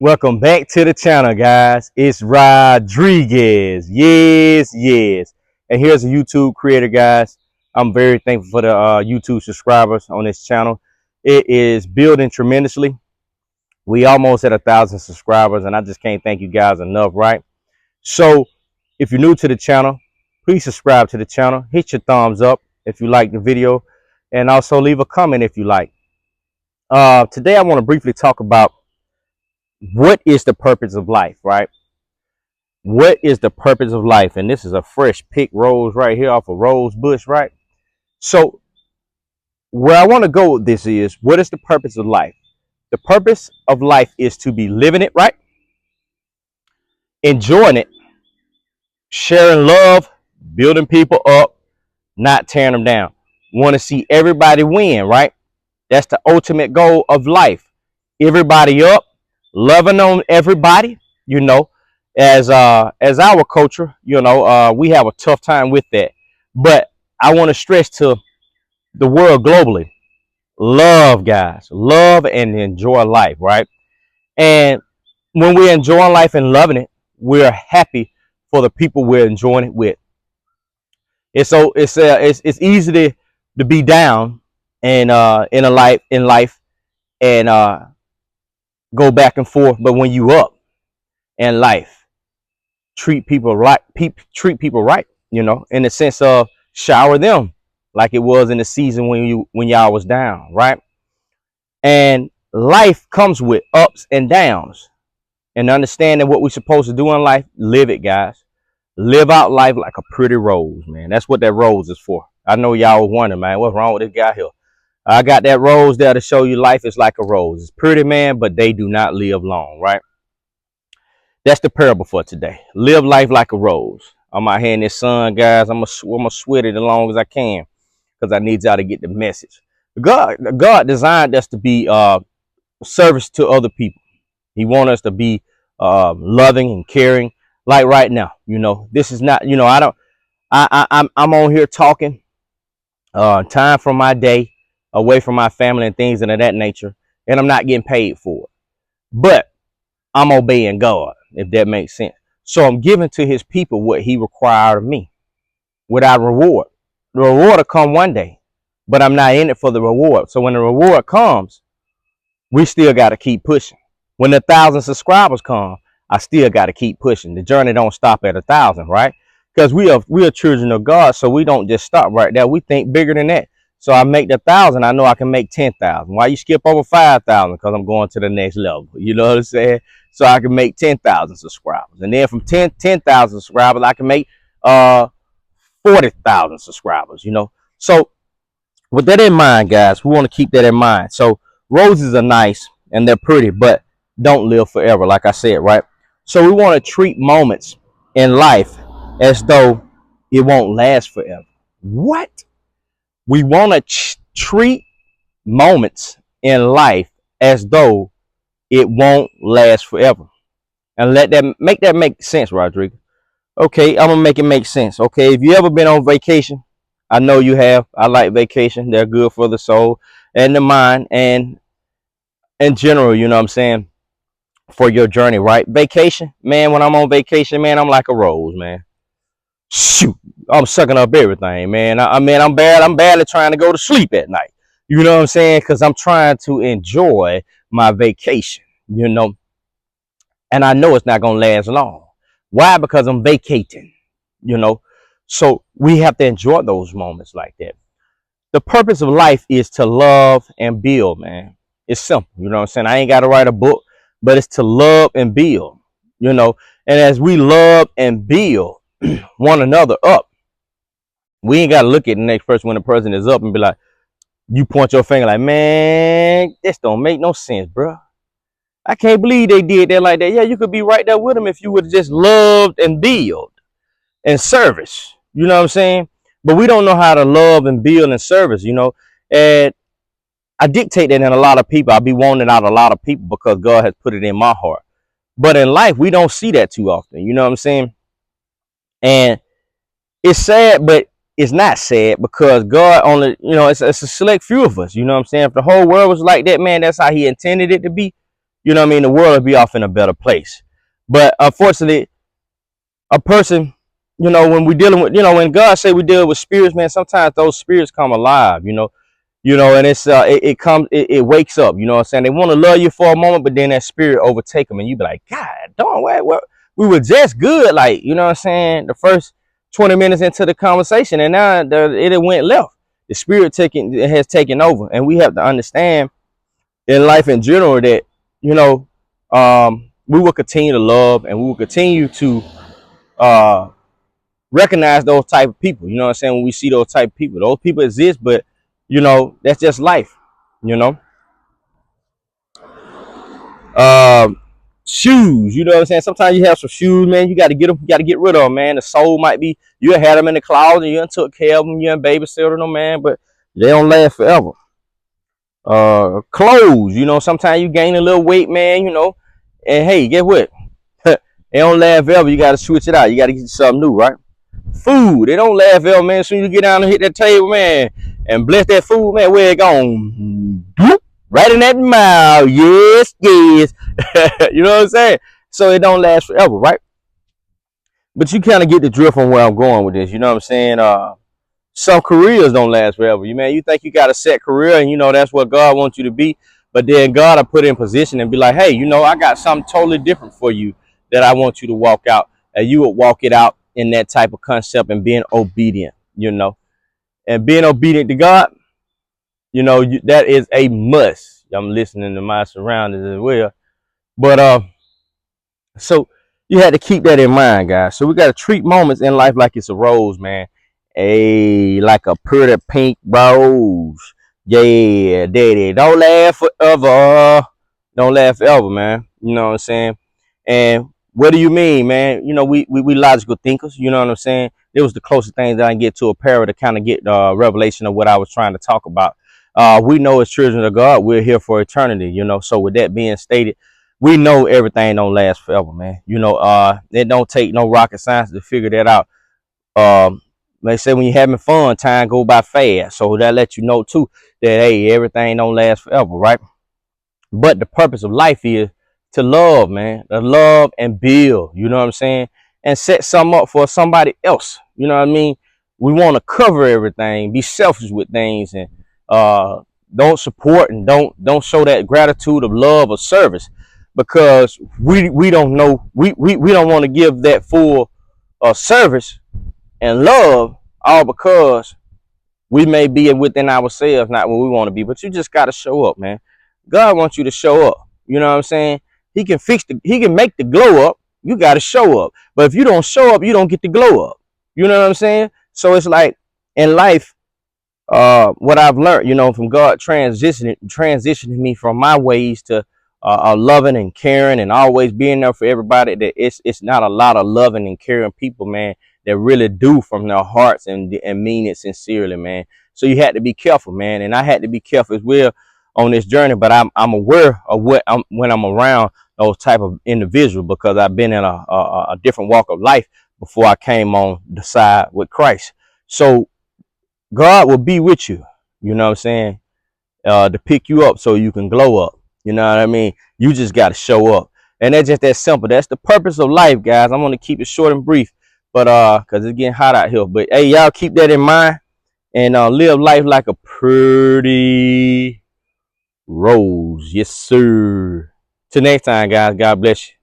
Welcome back to the channel, guys. It's Rodriguez. Yes. And here's a YouTube creator, guys. I'm very thankful for the YouTube subscribers on this channel. It is building tremendously. We almost at 1,000 subscribers, and I just can't thank you guys enough, right? So if you're new to the channel, please subscribe to the channel. Hit your thumbs up if you like the video, and also leave a comment if you like. Today I want to briefly talk about what is the purpose of life, right? What is the purpose of life? And this is a fresh pick rose right here off a rose bush, right? So where I want to go with this is, what is the purpose of life? The purpose of life is to be living it, right? Enjoying it, sharing love, building people up, not tearing them down. Want to see everybody win, right? That's the ultimate goal of life. Everybody up, loving on everybody, as our culture, we have a tough time with that. But I want to stress to the world globally, love, guys, love and enjoy life, right? And when we're enjoying life and loving it, we're happy for the people we're enjoying it with. It's easy to be down and in life and go back and forth, but when you up in life, treat people right, in the sense of shower them like it was in the season when y'all was down, right? And life comes with ups and downs, and understanding what we're supposed to do in life, live it, guys. Live out life like a pretty rose, man. That's what that rose is for. I know y'all was wondering, man, what's wrong with this guy here? I got that rose there to show you life is like a rose. It's pretty, man, but they do not live long, right? That's the parable for today. Live life like a rose. I'm out here in this sun, guys. I'm gonna sweat it as long as I can, because I need y'all to get the message. God designed us to be service to other people. He wants us to be loving and caring. Like right now, this is not, I'm on here talking time from my day away from my family and things of that nature, and I'm not getting paid for it. But I'm obeying God, if that makes sense. So I'm giving to his people what he required of me without reward. The reward will come one day, but I'm not in it for the reward. So when the reward comes, we still got to keep pushing. When 1,000 subscribers come, I still got to keep pushing. The journey don't stop at 1,000, right? Because we are children of God, so we don't just stop right there. We think bigger than that. So I make the 1,000, I know I can make 10,000. Why you skip over 5,000? Because I'm going to the next level. You know what I'm saying? So I can make 10,000 subscribers. And then from 10,000 subscribers, I can make 40,000 subscribers, So with that in mind, guys, we want to keep that in mind. So roses are nice and they're pretty, but don't live forever, like I said, right? So we want to treat moments in life as though it won't last forever. What? We want to treat moments in life as though it won't last forever. And make that make sense, Rodrigo. Okay, I'm going to make it make sense. Okay, if you ever been on vacation, I know you have. I like vacation. They're good for the soul and the mind and in general, you know what I'm saying, for your journey, right? Vacation, man, when I'm on vacation, man, I'm like a rose, man. Shoot, I'm sucking up everything, man. I'm badly trying to go to sleep at night. You know what I'm saying? Because I'm trying to enjoy my vacation, and I know it's not going to last long. Why? Because I'm vacating, so we have to enjoy those moments like that. The purpose of life is to love and build, man. It's simple, you know what I'm saying? I ain't got to write a book, but it's to love and build, and as we love and build one another up, we ain't got to look at the next person when the person is up and be like, you point your finger like, man, this don't make no sense, bro. I can't believe they did that like that. Yeah, you could be right there with them if you would have just loved and build and service. You know what I'm saying? But we don't know how to love and build and service, and I dictate that in a lot of people. I be wanting out a lot of people because God has put it in my heart. But in life, we don't see that too often. You know what I'm saying? And it's sad, but it's not sad because God only, it's a select few of us. You know what I'm saying? If the whole world was like that, man, that's how he intended it to be. you know what I mean, the world will be off in a better place. But unfortunately, a person, you know, when we dealing with, you know, when God say we deal with spirits, man, sometimes those spirits come alive, and it's it comes, it wakes up, you know what I'm saying? They want to love you for a moment, but then that spirit overtake them, and you be like, God, darn, what? We were just good, like, you know what I'm saying? The first 20 minutes into the conversation, and now it went left. The spirit has taken over, and we have to understand in life in general that, you know, we will continue to love, and we will continue to uh, recognize those type of people. You know what I'm saying? When we see those people exist, but that's just life. You know, um, shoes. You know what I'm saying? Sometimes you have some shoes, man. You got to get them. You got to get rid of them, man. The sole might be you had them in the closet. You done took care of them. You done babysitted them, man. But they don't last forever. Clothes. You know, sometimes you gain a little weight, man. You know, and hey, guess what? They don't last forever. You got to switch it out. You got to get something new, right? Food, they don't laugh at, man. As soon as you get down and hit that table, man, and bless that food, man, where it gone? Right in that mouth. Yes, yes. You know what I'm saying? So it don't last forever, right? But you kind of get the drift on where I'm going with this. You know what I'm saying? Some careers don't last forever. You think you got a set career, and that's what God wants you to be. But then God will put in position and be like, hey, I got something totally different for you that I want you to walk out. And you would walk it out in that type of concept and being obedient, and being obedient to God, that is a must. I'm listening to my surroundings as well. But so you had to keep that in mind, guys. So we got to treat moments in life like it's a rose, man. Like a pretty pink rose. Yeah, daddy. Don't laugh forever. Don't laugh forever, man. You know what I'm saying? And what do you mean, man? We logical thinkers. You know what I'm saying? It was the closest thing that I can get to a parable to kind of get the revelation of what I was trying to talk about. We know as children of God, we're here for eternity. So with that being stated, we know everything don't last forever, man. It don't take no rocket science to figure that out. They say when you're having fun, time go by fast. So that lets you know too that hey, everything don't last forever, right? But the purpose of life is to love, man. To love and build, you know what I'm saying? And set something up for somebody else. You know what I mean? We want to cover everything, be selfish with things, and don't support and don't show that gratitude of love or service, because we don't know, we don't want to give that full service and love, all because we may be within ourselves, not where we want to be. But you just got to show up, man. God wants you to show up. You know what I'm saying? He can make the glow up. You got to show up. But if you don't show up, you don't get the glow up. You know what I'm saying? So it's like in life, what I've learned, from God transitioning me from my ways to loving and caring and always being there for everybody, that it's not a lot of loving and caring people, man, that really do from their hearts and mean it sincerely, man. So you had to be careful, man, and I had to be careful as well on this journey. But I'm aware of when I'm around those type of individuals, because I've been in a different walk of life before I came on the side with Christ. So God will be with you, you know what I'm saying, to pick you up so you can glow up. You know what I mean? You just got to show up. And that's just that simple. That's the purpose of life, guys. I'm going to keep it short and brief, but because it's getting hot out here. But hey, y'all keep that in mind, and live life like a pretty rose. Yes, sir. Till next time, guys. God bless you.